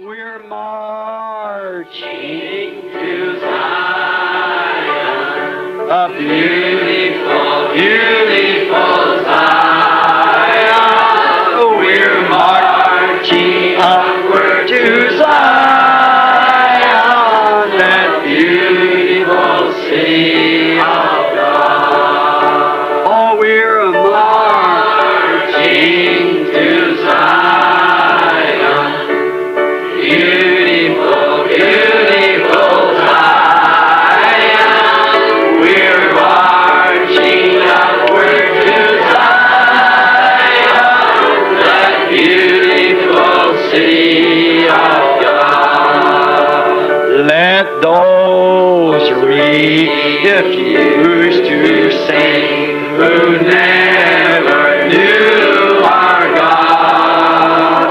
We're marching to Zion, a beautiful, beautiful Zion. We're marching upward to Zion, that beautiful city of God. Oh, we're marching to Zion. Beautiful, beautiful Zion. We're marching upward to Zion, that beautiful city of God. Let those refuse to sing who never knew our God,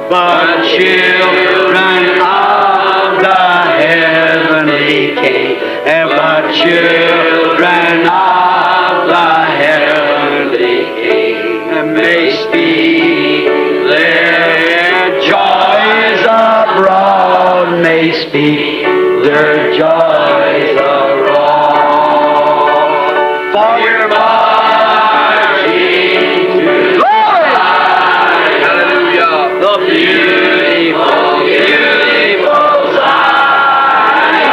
but children of the heavenly King, but children of the heavenly King may speak their joys abroad, may speak their joys abroad. For we're marching to Zion, hallelujah, the beautiful, beautiful Zion.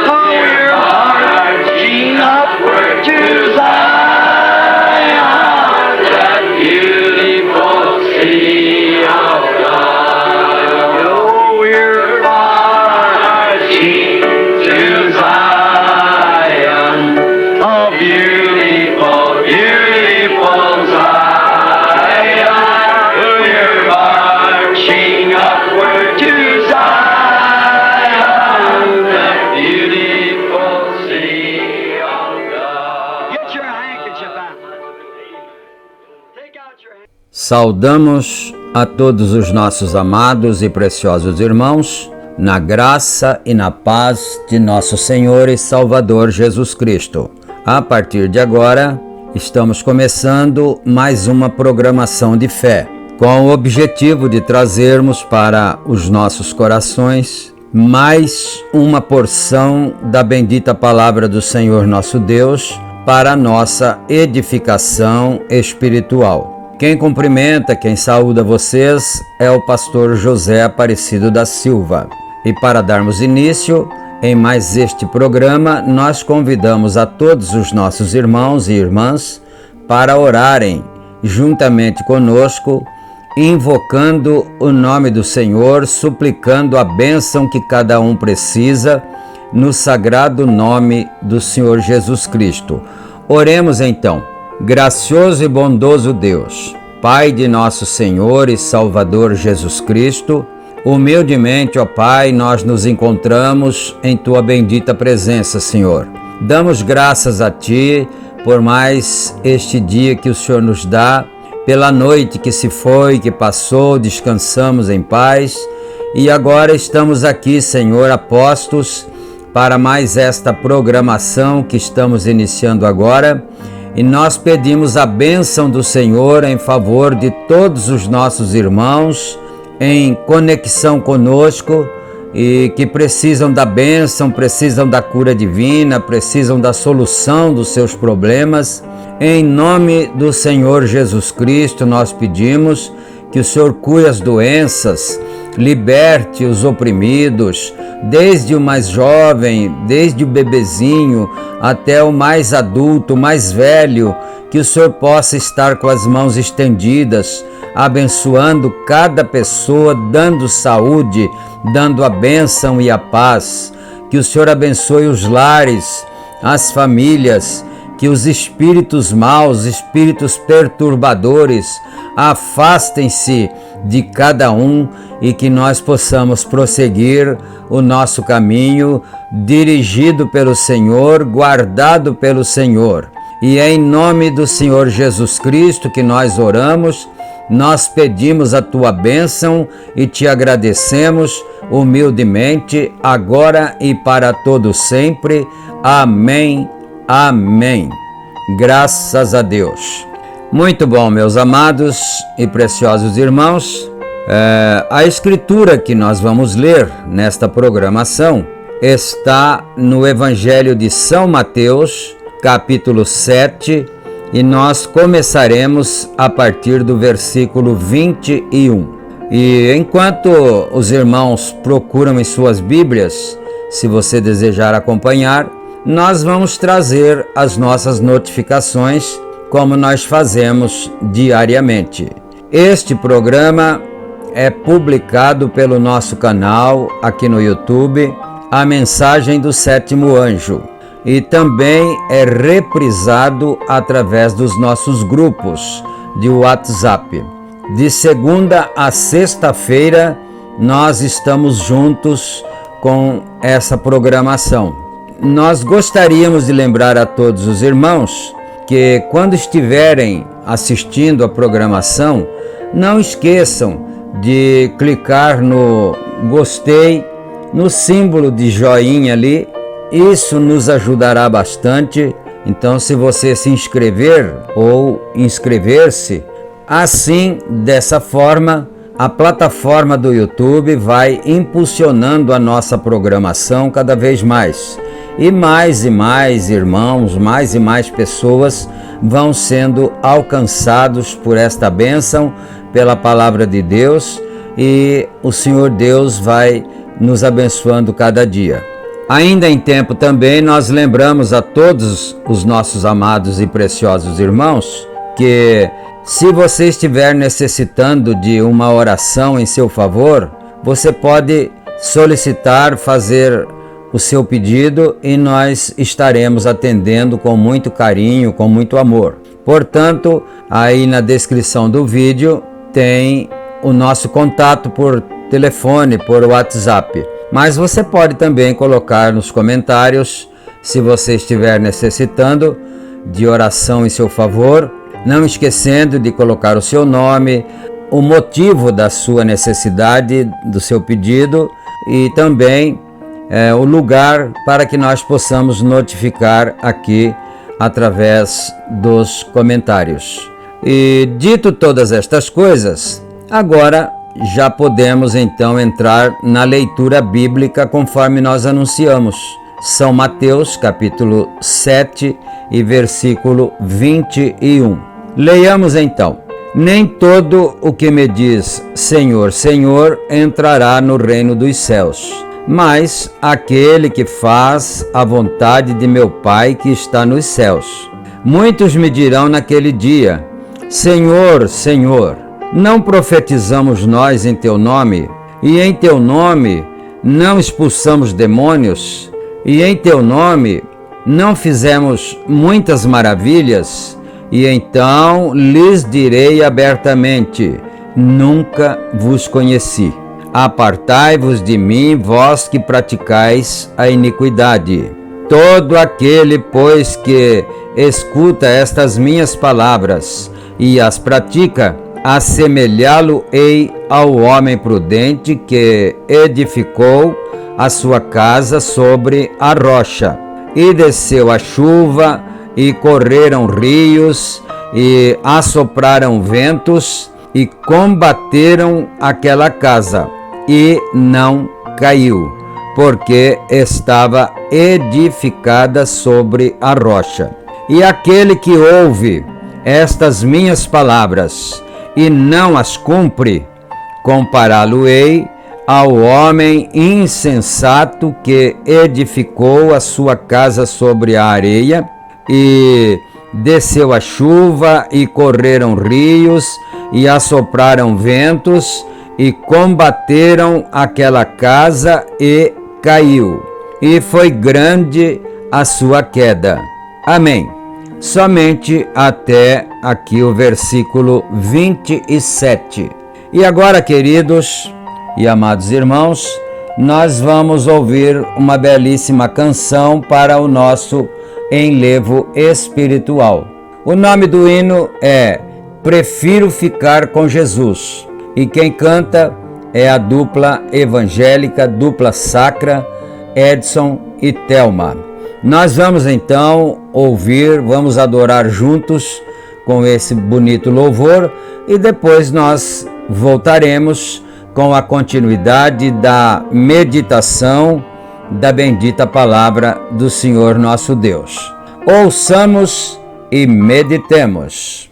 Oh, we're marching upward to Zion, that beautiful city of God. Oh, we're marching to Zion, a beautiful, beautiful Zion. We're marching upward to Zion, the beautiful city of God. Get your handkerchief out. Take out your handkerchief. Saudamos a todos os nossos amados e preciosos irmãos, na graça e na paz de nosso Senhor e Salvador Jesus Cristo. A partir de agora, estamos começando mais uma programação de fé, com o objetivo de trazermos para os nossos corações mais uma porção da bendita palavra do Senhor nosso Deus para a nossa edificação espiritual. Quem cumprimenta, quem saúda vocês é o pastor José Aparecido da Silva. E para darmos início em mais este programa, nós convidamos a todos os nossos irmãos e irmãs para orarem juntamente conosco, invocando o nome do Senhor, suplicando a bênção que cada um precisa no sagrado nome do Senhor Jesus Cristo. Oremos então. Gracioso e bondoso Deus, Pai de nosso Senhor e Salvador Jesus Cristo, humildemente, ó Pai, nós nos encontramos em Tua bendita presença, Senhor. Damos graças a Ti por mais este dia que o Senhor nos dá, pela noite que se foi, que passou, descansamos em paz e agora estamos aqui, Senhor, apostos para mais esta programação que estamos iniciando agora. E nós pedimos a bênção do Senhor em favor de todos os nossos irmãos em conexão conosco e que precisam da bênção, precisam da cura divina, precisam da solução dos seus problemas. Em nome do Senhor Jesus Cristo, nós pedimos que o Senhor cure as doenças, liberte os oprimidos, desde o mais jovem, desde o bebezinho, até o mais adulto, o mais velho, que o Senhor possa estar com as mãos estendidas, abençoando cada pessoa, dando saúde, dando a bênção e a paz. Que o Senhor abençoe os lares, as famílias, que os espíritos maus, espíritos perturbadores, afastem-se de cada um e que nós possamos prosseguir o nosso caminho, dirigido pelo Senhor, guardado pelo Senhor. E é em nome do Senhor Jesus Cristo que nós oramos, nós pedimos a tua bênção e te agradecemos humildemente, agora e para todo sempre. Amém, amém. Graças a Deus. Muito bom, meus amados e preciosos irmãos. A escritura que nós vamos ler nesta programação está no Evangelho de São Mateus, capítulo 7, e nós começaremos a partir do versículo 21. E enquanto os irmãos procuram em suas Bíblias, se você desejar acompanhar, nós vamos trazer as nossas notificações, como nós fazemos diariamente. Este programa é publicado pelo nosso canal aqui no YouTube, A Mensagem do Sétimo Anjo, e também é reprisado através dos nossos grupos de WhatsApp. De segunda a sexta-feira, nós estamos juntos com essa programação. Nós gostaríamos de lembrar a todos os irmãos que, quando estiverem assistindo a programação, não esqueçam de clicar no gostei, no símbolo de joinha ali. Isso nos ajudará bastante. Então, se você se inscrever ou inscrever-se, assim, dessa forma, a plataforma do YouTube vai impulsionando a nossa programação cada vez mais. E mais irmãos, mais e mais pessoas vão sendo alcançados por esta bênção, pela palavra de Deus, e o Senhor Deus vai nos abençoando cada dia. Ainda em tempo também, nós lembramos a todos os nossos amados e preciosos irmãos que, se você estiver necessitando de uma oração em seu favor, você pode solicitar, fazer o seu pedido, e nós estaremos atendendo com muito carinho, com muito amor. Portanto, aí na descrição do vídeo tem o nosso contato por telefone, por WhatsApp. Mas você pode também colocar nos comentários, se você estiver necessitando de oração em seu favor, não esquecendo de colocar o seu nome, o motivo da sua necessidade, do seu pedido, e também o lugar para que nós possamos notificar aqui através dos comentários. E dito todas estas coisas, agora já podemos então entrar na leitura bíblica conforme nós anunciamos. São Mateus, capítulo 7 e versículo 21. Leiamos então. Nem todo o que me diz Senhor, Senhor entrará no reino dos céus, mas aquele que faz a vontade de meu Pai que está nos céus. Muitos me dirão naquele dia: Senhor, Senhor, não profetizamos nós em teu nome, e em teu nome não expulsamos demônios, e em teu nome não fizemos muitas maravilhas? E então lhes direi abertamente: nunca vos conheci. Apartai-vos de mim, vós que praticais a iniquidade. Todo aquele, pois, que escuta estas minhas palavras e as pratica, assemelhá-lo-ei ao homem prudente que edificou a sua casa sobre a rocha. E desceu a chuva, e correram rios, e assopraram ventos, e combateram aquela casa, e não caiu, porque estava edificada sobre a rocha. E aquele que ouve estas minhas palavras e não as cumpre, compará-lo-ei ao homem insensato que edificou a sua casa sobre a areia, e desceu a chuva, e correram rios, e assopraram ventos, e combateram aquela casa, e caiu. E foi grande a sua queda. Amém. Somente até aqui o versículo 27. E agora, queridos e amados irmãos, nós vamos ouvir uma belíssima canção para o nosso enlevo espiritual. O nome do hino é Prefiro Ficar com Jesus, e quem canta é a dupla evangélica, dupla sacra, Edson e Thelma. Nós vamos então ouvir, vamos adorar juntos com esse bonito louvor, e depois nós voltaremos com a continuidade da meditação da bendita palavra do Senhor nosso Deus. Ouçamos e meditemos.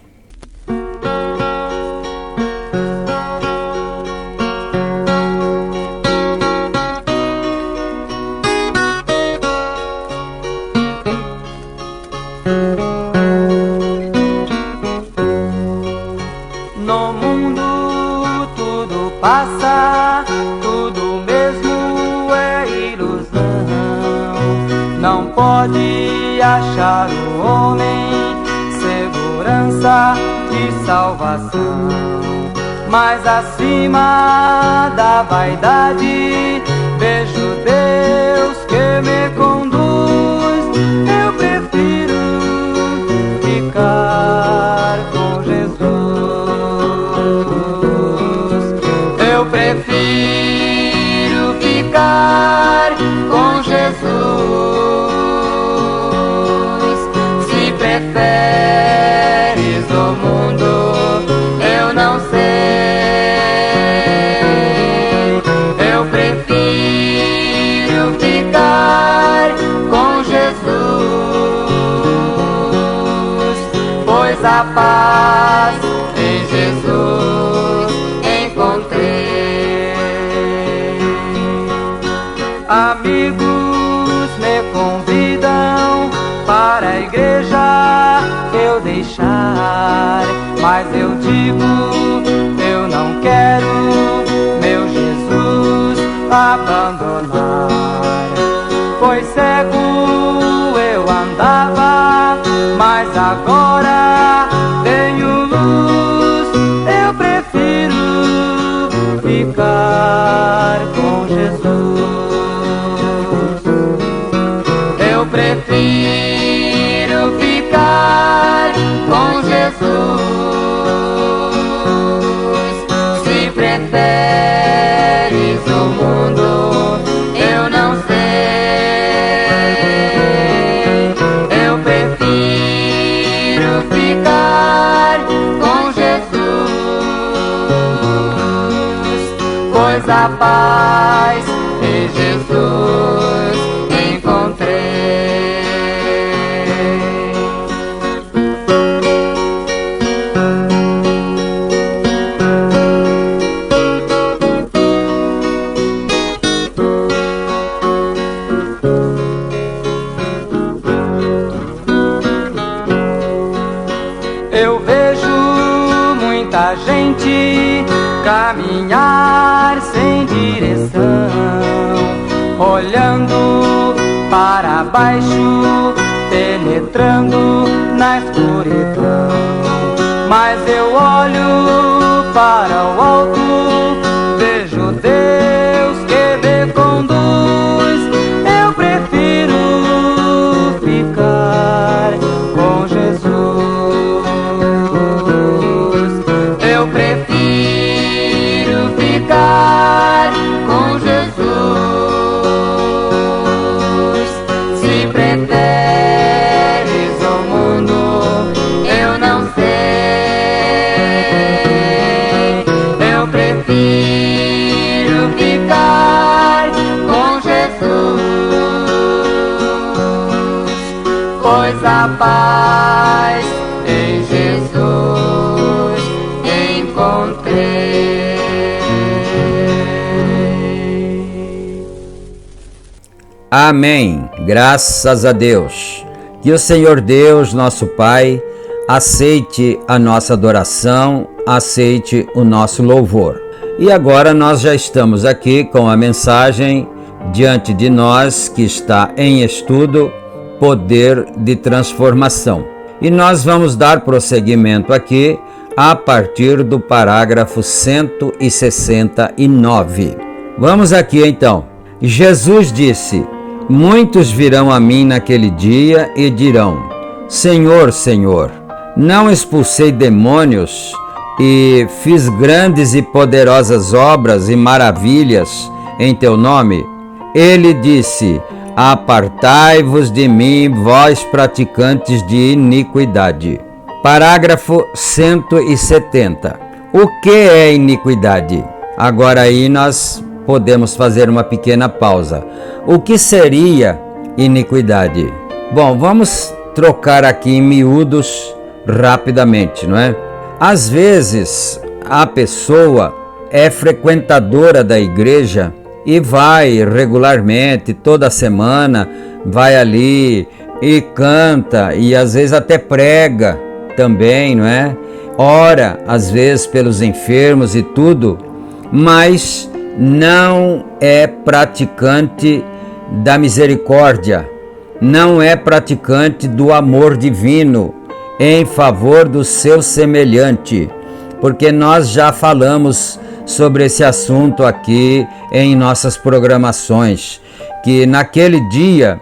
No mundo tudo passa, tudo mesmo é ilusão. Não pode achar o homem segurança e salvação. Mas acima da vaidade vejo Deus que me conduz. Eu prefiro ficar com Jesus. Eu prefiro ficar com Jesus. Se preferes o mundo, eu não sei. Eu prefiro ficar com Jesus, pois a paz em Jesus encontrei. Amigos me convidam para a igreja eu deixar, mas eu digo, eu não quero meu Jesus abandonar. Pois cego eu andava, mas agora tenho luz. Eu prefiro ficar com Jesus. Eu prefiro ficar com Jesus. Se preferes o mundo, eu não sei. Eu prefiro ficar com Jesus, pois a paz em Jesus encontrei. Eu vejo muita gente caminhar sem direção, olhando para baixo, penetrando na escuridão. Mas eu olho para o alto, vejo Deus que me conduz. Eu prefiro ficar com Jesus. Eu prefiro ficar com Jesus. Se preferes o mundo, eu não sei. Eu prefiro ficar com Jesus, pois a paz em Jesus encontrei. Amém. Graças a Deus. Que o Senhor Deus, nosso Pai, aceite a nossa adoração, aceite o nosso louvor. E agora nós já estamos aqui com a mensagem diante de nós que está em estudo, Poder de Transformação. E nós vamos dar prosseguimento aqui a partir do parágrafo 169. Vamos aqui então. Jesus disse: muitos virão a mim naquele dia e dirão: Senhor, Senhor, não expulsei demônios e fiz grandes e poderosas obras e maravilhas em teu nome? Ele disse: apartai-vos de mim, vós praticantes de iniquidade. Parágrafo 170. O que é iniquidade? Agora aí nós podemos fazer uma pequena pausa. O que seria iniquidade? Bom, vamos trocar aqui em miúdos rapidamente, não é? Às vezes a pessoa é frequentadora da igreja e vai regularmente, toda semana, vai ali e canta e às vezes até prega também, não é? Ora, às vezes pelos enfermos e tudo, mas não é praticante da misericórdia, não é praticante do amor divino em favor do seu semelhante, porque nós já falamos sobre esse assunto aqui em nossas programações, que naquele dia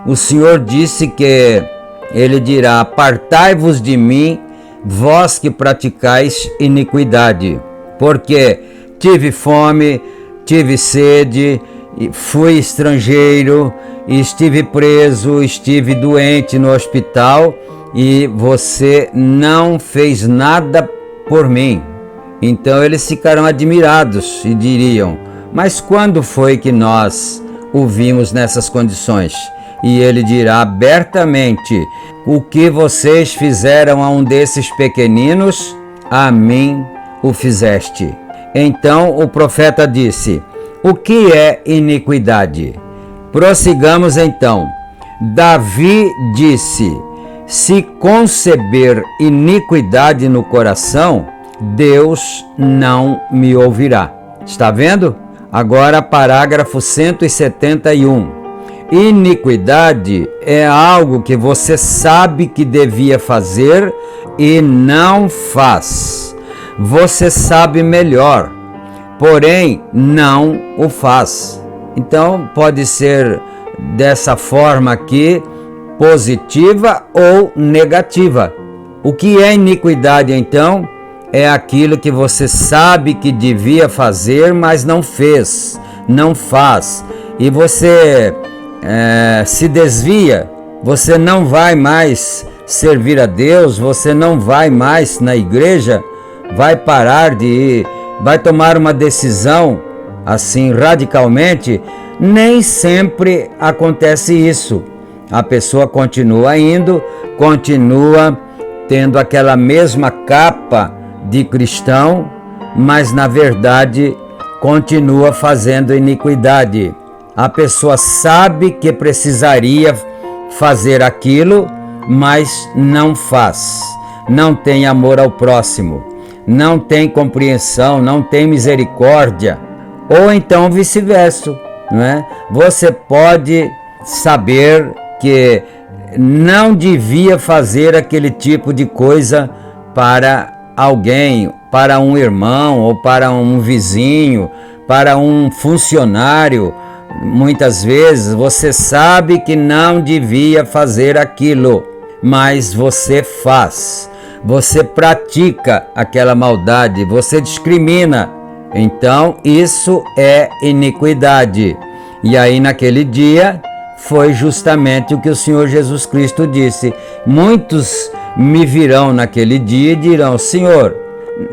o Senhor disse que Ele dirá: apartai-vos de mim, vós que praticais iniquidade, porque tive fome, tive sede, fui estrangeiro, estive preso, estive doente no hospital e você não fez nada por mim. Então eles ficarão admirados e diriam: mas quando foi que nós o vimos nessas condições? E ele dirá abertamente: o que vocês fizeram a um desses pequeninos, a mim o fizeste. Então o profeta disse: o que é iniquidade? Prossigamos então. Davi disse: se conceber iniquidade no coração, Deus não me ouvirá. Está vendo? Agora parágrafo 171. Iniquidade é algo que você sabe que devia fazer e não faz. Você sabe melhor, porém não o faz. Então pode ser dessa forma aqui, positiva ou negativa. O que é iniquidade então? É aquilo que você sabe que devia fazer, mas não fez, não faz. E você se desvia, você não vai mais servir a Deus, você não vai mais na igreja, vai parar de ir, vai tomar uma decisão assim radicalmente. Nem sempre acontece isso. A pessoa continua indo, continua tendo aquela mesma capa de cristão, mas na verdade continua fazendo iniquidade. A pessoa sabe que precisaria fazer aquilo, mas não faz. Não tem amor ao próximo, não tem compreensão, não tem misericórdia. Ou então vice-versa, não é? Você pode saber que não devia fazer aquele tipo de coisa para alguém, para um irmão ou para um vizinho, para um funcionário. Muitas vezes você sabe que não devia fazer aquilo, mas você faz, você pratica aquela maldade, você discrimina. Então isso é iniquidade. E aí naquele dia foi justamente o que o Senhor Jesus Cristo disse: muitos me virão naquele dia e dirão: Senhor,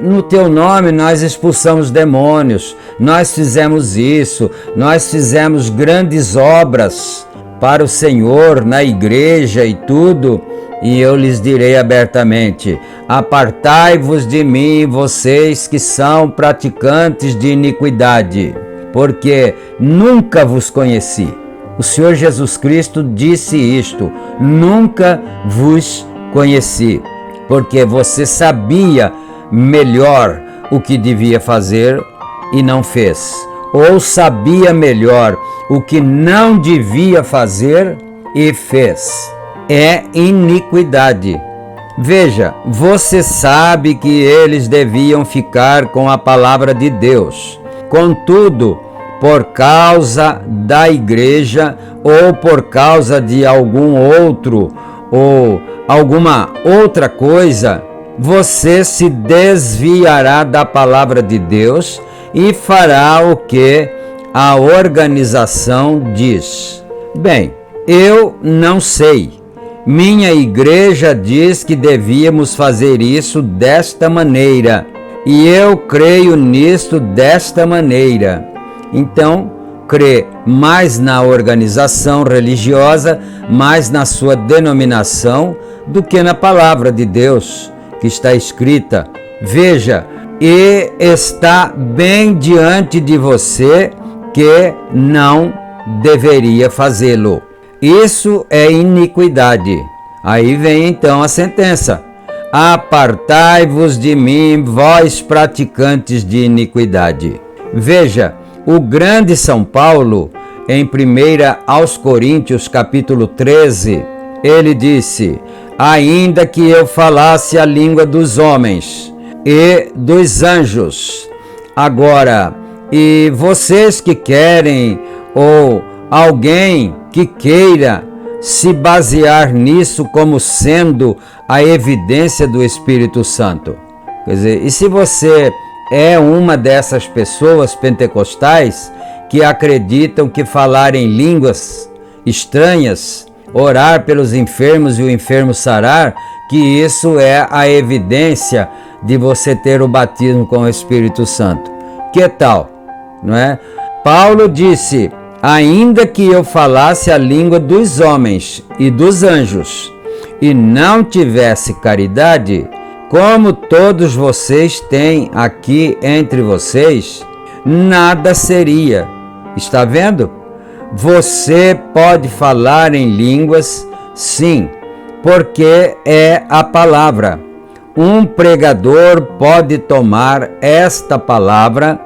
no teu nome nós expulsamos demônios, nós fizemos isso, nós fizemos grandes obras para o Senhor na igreja e tudo. E eu lhes direi abertamente: apartai-vos de mim, vocês que são praticantes de iniquidade, porque nunca vos conheci. O Senhor Jesus Cristo disse isto: nunca vos conheci, porque você sabia melhor o que devia fazer e não fez, ou sabia melhor o que não devia fazer e fez. É iniquidade. Veja, você sabe que eles deviam ficar com a palavra de Deus. Contudo, por causa da igreja ou por causa de algum outro ou alguma outra coisa, você se desviará da palavra de Deus e fará o que a organização diz. Bem, eu não sei. Minha igreja diz que devíamos fazer isso desta maneira, e eu creio nisto desta maneira. Então, crê mais na organização religiosa, mais na sua denominação, do que na palavra de Deus, que está escrita. Veja, e está bem diante de você que não deveria fazê-lo. Isso é iniquidade. Aí vem então a sentença: apartai-vos de mim, vós praticantes de iniquidade. Veja, o grande São Paulo, em 1 aos Coríntios, capítulo 13, ele disse: ainda que eu falasse a língua dos homens e dos anjos. Agora, e vocês que querem, ou alguém que queira se basear nisso como sendo a evidência do Espírito Santo. Quer dizer, e se você é uma dessas pessoas pentecostais que acreditam que falar em línguas estranhas, orar pelos enfermos e o enfermo sarar, que isso é a evidência de você ter o batismo com o Espírito Santo. Que tal? Não é? Paulo disse: ainda que eu falasse a língua dos homens e dos anjos e não tivesse caridade, como todos vocês têm aqui entre vocês, nada seria. Está vendo? Você pode falar em línguas, sim, porque é a palavra. Um pregador pode tomar esta palavra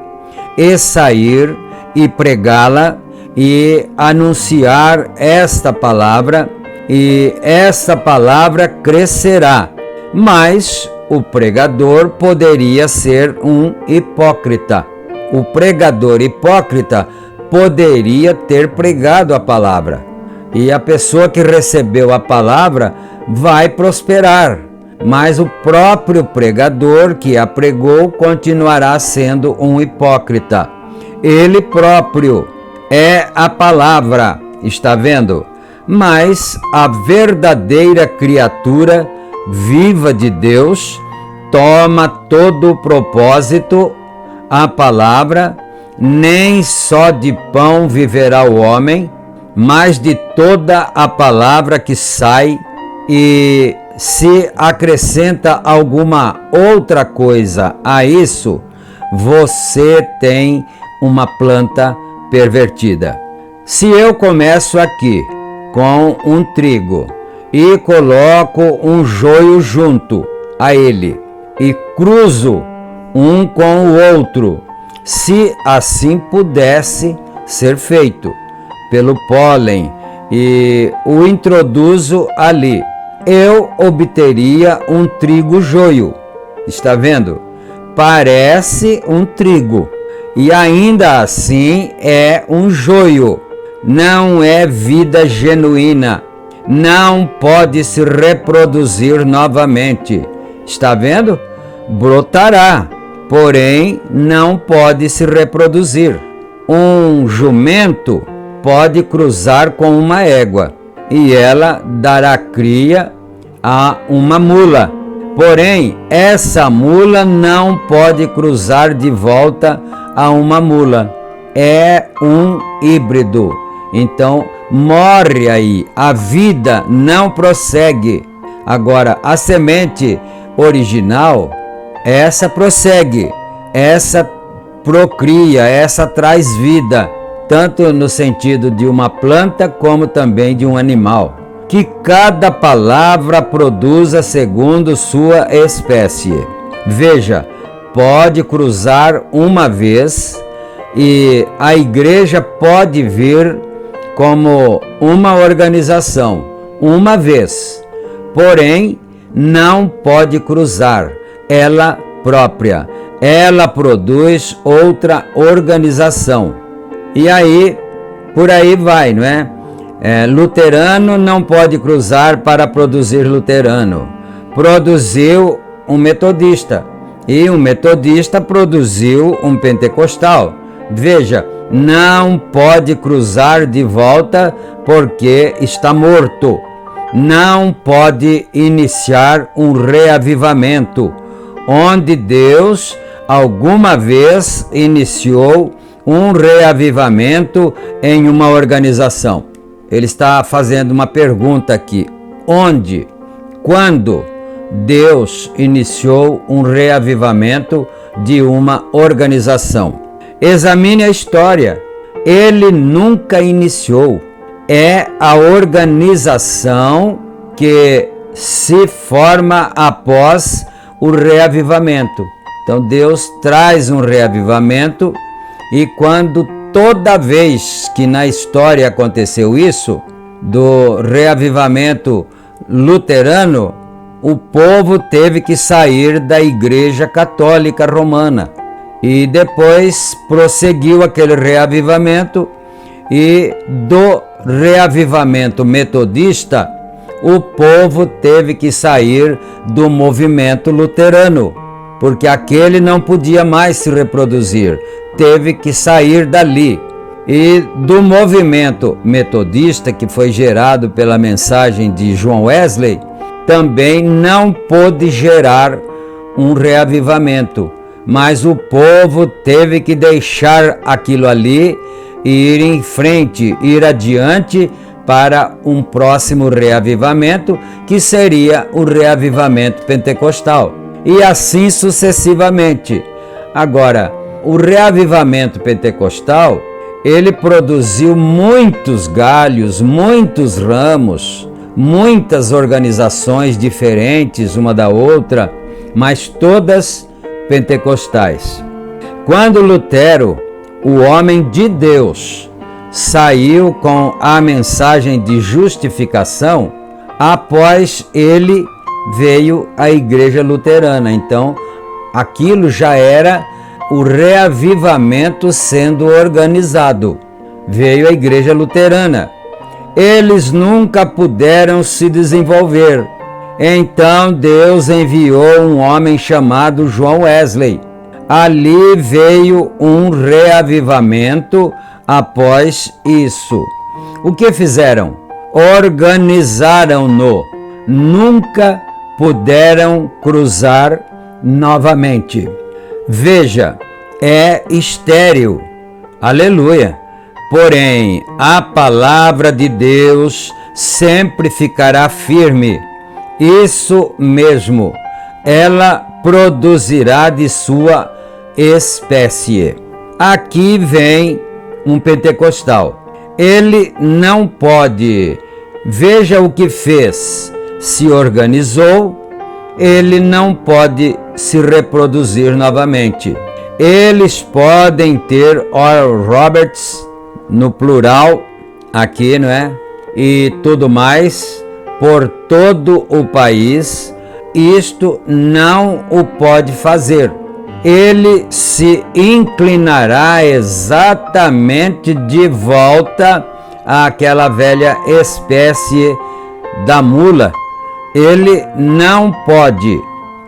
e sair e pregá-la e anunciar esta palavra, e esta palavra crescerá. Mas o pregador poderia ser um hipócrita. O pregador hipócrita poderia ter pregado a palavra, e a pessoa que recebeu a palavra vai prosperar, mas o próprio pregador que a pregou continuará sendo um hipócrita. Ele próprio é a palavra, está vendo? Mas a verdadeira criatura viva de Deus toma todo o propósito, a palavra. Nem só de pão viverá o homem, mas de toda a palavra que sai. E se acrescenta alguma outra coisa a isso, você tem uma planta pervertida. Se eu começo aqui com um trigo e coloco um joio junto a ele e cruzo um com o outro, se assim pudesse ser feito pelo pólen e o introduzo ali, eu obteria um trigo joio. Está vendo? Parece um trigo e ainda assim é um joio. Não é vida genuína. Não pode se reproduzir novamente. Está vendo? Brotará, porém não pode se reproduzir. Um jumento pode cruzar com uma égua e ela dará cria a uma mula. Porém, essa mula não pode cruzar de volta a uma mula. É um híbrido. Então, morre aí. A vida não prossegue. Agora, a semente original, essa prossegue. Essa procria, essa traz vida. tanto no sentido de uma planta como também de um animal. Que cada palavra produza segundo sua espécie. Veja, pode cruzar uma vez e a igreja pode vir como uma organização, uma vez. Porém, não pode cruzar ela própria. Ela produz outra organização. E aí, por aí vai, não é? Luterano não pode cruzar para produzir luterano. Produziu um metodista. E um metodista produziu um pentecostal. Veja, não pode cruzar de volta porque está morto. Não pode iniciar um reavivamento, onde Deus alguma vez iniciou um reavivamento em uma organização. Ele está fazendo uma pergunta aqui. Onde? Quando Deus iniciou um reavivamento de uma organização? Examine a história. Ele nunca iniciou. É a organização que se forma após o reavivamento. Então Deus traz um reavivamento e quando toda vez que na história aconteceu isso, do reavivamento luterano, o povo teve que sair da Igreja Católica Romana. E depois prosseguiu aquele reavivamento e do reavivamento metodista, o povo teve que sair do movimento luterano, porque aquele não podia mais se reproduzir, teve que sair dali. E do movimento metodista, que foi gerado pela mensagem de John Wesley, também não pôde gerar um reavivamento, mas o povo teve que deixar aquilo ali e ir em frente, ir adiante para um próximo reavivamento, que seria o reavivamento pentecostal. E assim sucessivamente. Agora, o reavivamento pentecostal, ele produziu muitos galhos, muitos ramos, muitas organizações diferentes uma da outra, mas todas pentecostais. Quando Lutero, o homem de Deus, saiu com a mensagem de justificação, após ele veio a Igreja Luterana. Então, aquilo já era o reavivamento sendo organizado. Veio a Igreja Luterana. Eles nunca puderam se desenvolver. Então Deus enviou um homem chamado John Wesley. Ali veio um reavivamento após isso. O que fizeram? Organizaram-no. Nunca puderam cruzar novamente. Veja, é estéril. Aleluia! Porém, a palavra de Deus sempre ficará firme. Isso mesmo, ela produzirá de sua espécie. Aqui vem um pentecostal. Ele não pode, veja o que fez, se organizou, ele não pode se reproduzir novamente. Eles podem ter Oral Roberts, no plural, aqui, não é? E tudo mais, por todo o país, isto não o pode fazer. Ele se inclinará exatamente de volta àquela velha espécie da mula. Ele não pode,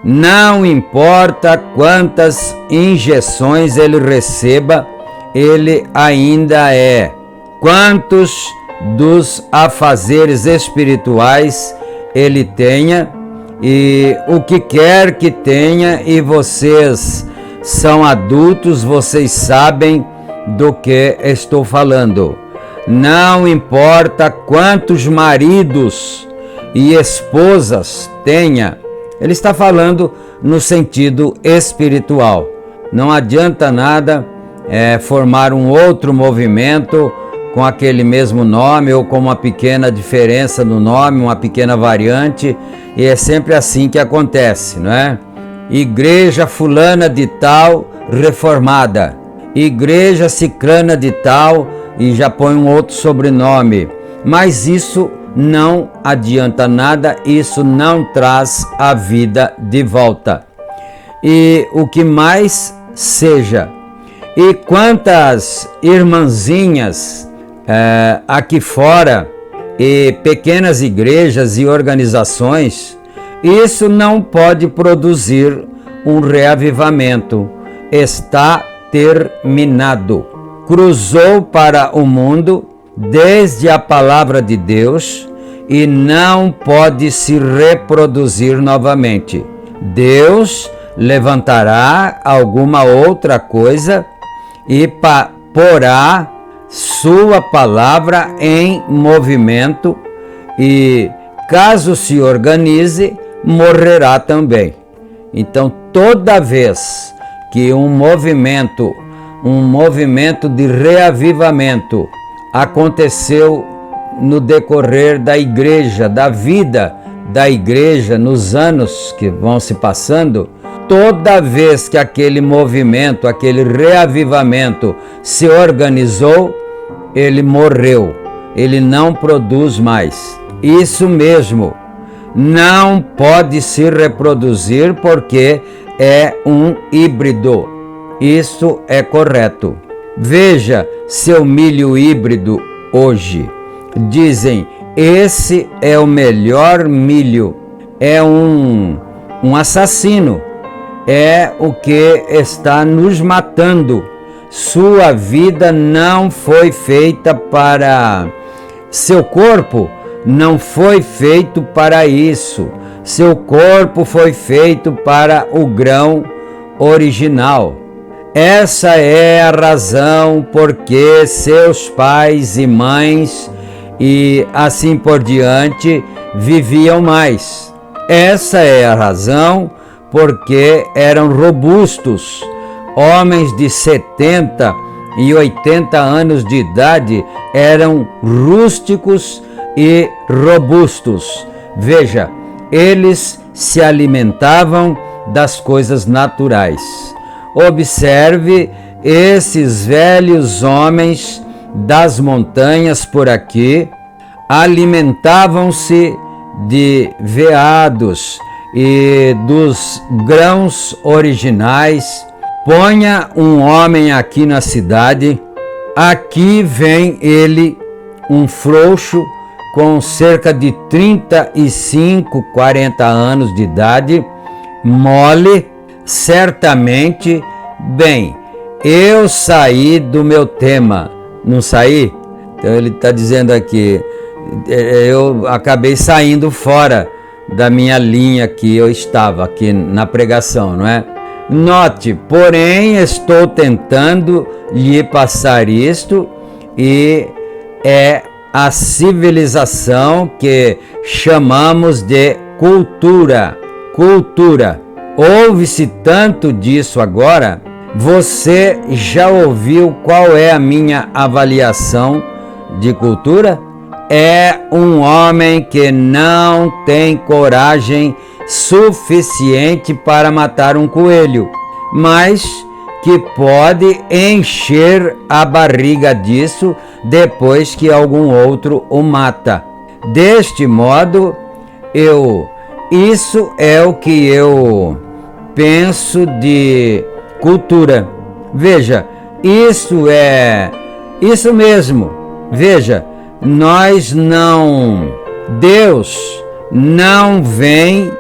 não importa quantas injeções ele receba, ele ainda é. Quantos dos afazeres espirituais ele tenha, e o que quer que tenha, e vocês são adultos, vocês sabem do que estou falando. Não importa quantos maridos e esposas tenha, ele está falando no sentido espiritual. Não adianta nada formar um outro movimento com aquele mesmo nome ou com uma pequena diferença no nome, uma pequena variante, e é sempre assim que acontece, não é? Igreja fulana de tal reformada, igreja ciclana de tal, e já põe um outro sobrenome, mas isso não adianta nada, isso não traz a vida de volta. E o que mais seja, e quantas irmãzinhas aqui fora, e pequenas igrejas e organizações, isso não pode produzir um reavivamento. Está terminado. Cruzou para o mundo desde a palavra de Deus e não pode se reproduzir novamente. Deus levantará alguma outra coisa e porá sua palavra em movimento, e caso se organize, morrerá também. Então, toda vez que um movimento de reavivamento aconteceu no decorrer da igreja, da vida da igreja, nos anos que vão se passando, toda vez que aquele movimento, aquele reavivamento se organizou, ele morreu, ele não produz mais. Isso mesmo, não pode se reproduzir porque é um híbrido. Isso é correto. Veja seu milho híbrido hoje. Dizem, esse é o melhor milho. É um assassino. É o que está nos matando. Sua vida não foi feita para... Seu corpo não foi feito para isso. Seu corpo foi feito para o grão original. Essa é a razão porque seus pais e mães e assim por diante viviam mais. Essa é a razão porque eram robustos. Homens de 70 e 80 anos de idade eram rústicos e robustos. Veja, eles se alimentavam das coisas naturais. Observe esses velhos homens das montanhas por aqui, alimentavam-se de veados e dos grãos originais. Ponha um homem aqui na cidade, aqui vem ele, um frouxo com cerca de 35, 40 anos de idade, mole, certamente. Bem, eu saí do meu tema, não saí? Então ele está dizendo aqui, eu acabei saindo fora da minha linha que eu estava aqui na pregação, não é? Note, porém, estou tentando lhe passar isto, e é a civilização que chamamos de cultura. Cultura. Ouve-se tanto disso agora. Você já ouviu qual é a minha avaliação de cultura? É um homem que não tem coragem suficiente para matar um coelho, mas que pode encher a barriga disso depois que algum outro o mata. Deste modo, isso é o que eu penso de cultura. Veja, isso mesmo. Veja, Deus não vem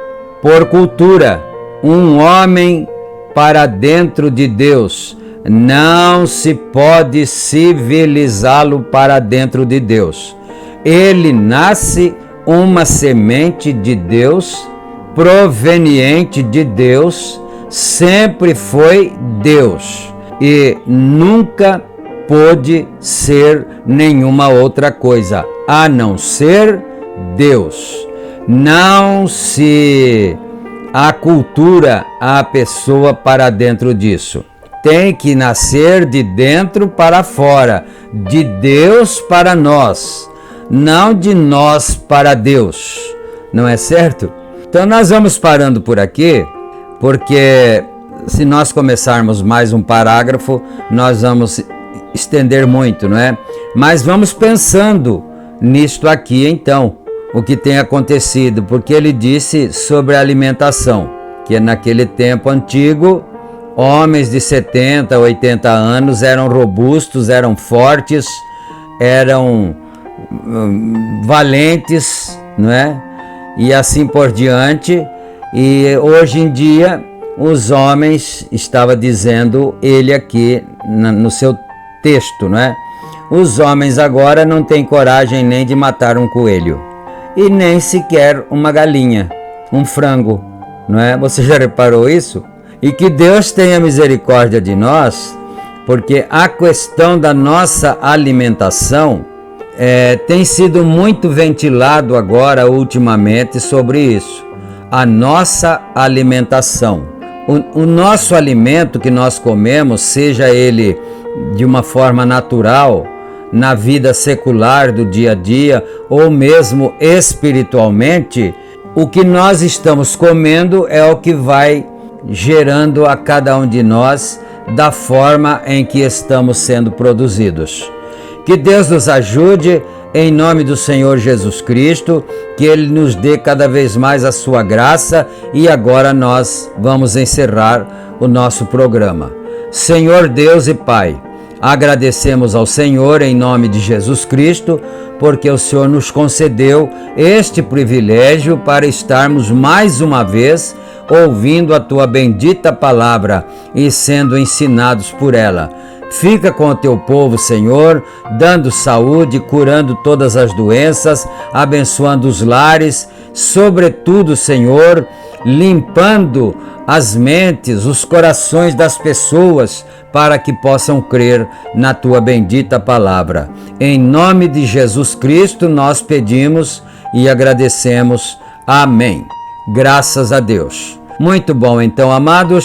por cultura. Um homem para dentro de Deus, não se pode civilizá-lo para dentro de Deus. Ele nasce uma semente de Deus, proveniente de Deus, sempre foi Deus e nunca pôde ser nenhuma outra coisa a não ser Deus. Não se acultura a pessoa para dentro disso. tem que nascer de dentro para fora, de Deus para nós, não de nós para Deus, não é certo? Então nós vamos parando por aqui, porque se nós começarmos mais um parágrafo, nós vamos estender muito, não é? Mas vamos pensando nisto aqui então, o que tem acontecido, porque ele disse sobre a alimentação, que naquele tempo antigo, homens de 70, 80 anos eram robustos, eram fortes, eram valentes, não é? E assim por diante. E hoje em dia, os homens, estava dizendo ele aqui no seu texto, não é? Os homens agora não têm coragem nem de matar um coelho e nem sequer uma galinha, um frango, não é? Você já reparou isso? E que Deus tenha misericórdia de nós, porque a questão da nossa alimentação tem sido muito ventilado agora ultimamente sobre isso. A nossa alimentação. O nosso alimento que nós comemos, seja ele de uma forma natural, na vida secular do dia a dia, ou mesmo espiritualmente, o que nós estamos comendo é o que vai gerando a cada um de nós da forma em que estamos sendo produzidos. Que Deus nos ajude, em nome do Senhor Jesus Cristo, que Ele nos dê cada vez mais a sua graça, e agora nós vamos encerrar o nosso programa. Senhor Deus e Pai, agradecemos ao Senhor em nome de Jesus Cristo, porque o Senhor nos concedeu este privilégio para estarmos mais uma vez ouvindo a Tua bendita palavra e sendo ensinados por ela. Fica com o Teu povo, Senhor, dando saúde, curando todas as doenças, abençoando os lares, sobretudo, Senhor, limpando as mentes, os corações das pessoas, para que possam crer na Tua bendita palavra. Em nome de Jesus Cristo nós pedimos e agradecemos. Amém. Graças a Deus. Muito bom, então, amados,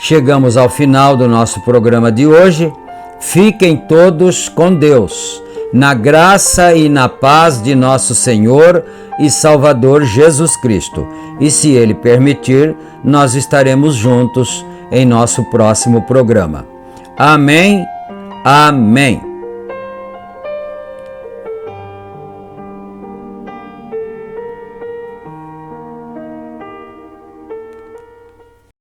chegamos ao final do nosso programa de hoje. Fiquem todos com Deus, na graça e na paz de nosso Senhor e Salvador Jesus Cristo. E se Ele permitir, nós estaremos juntos em nosso próximo programa. Amém. Amém.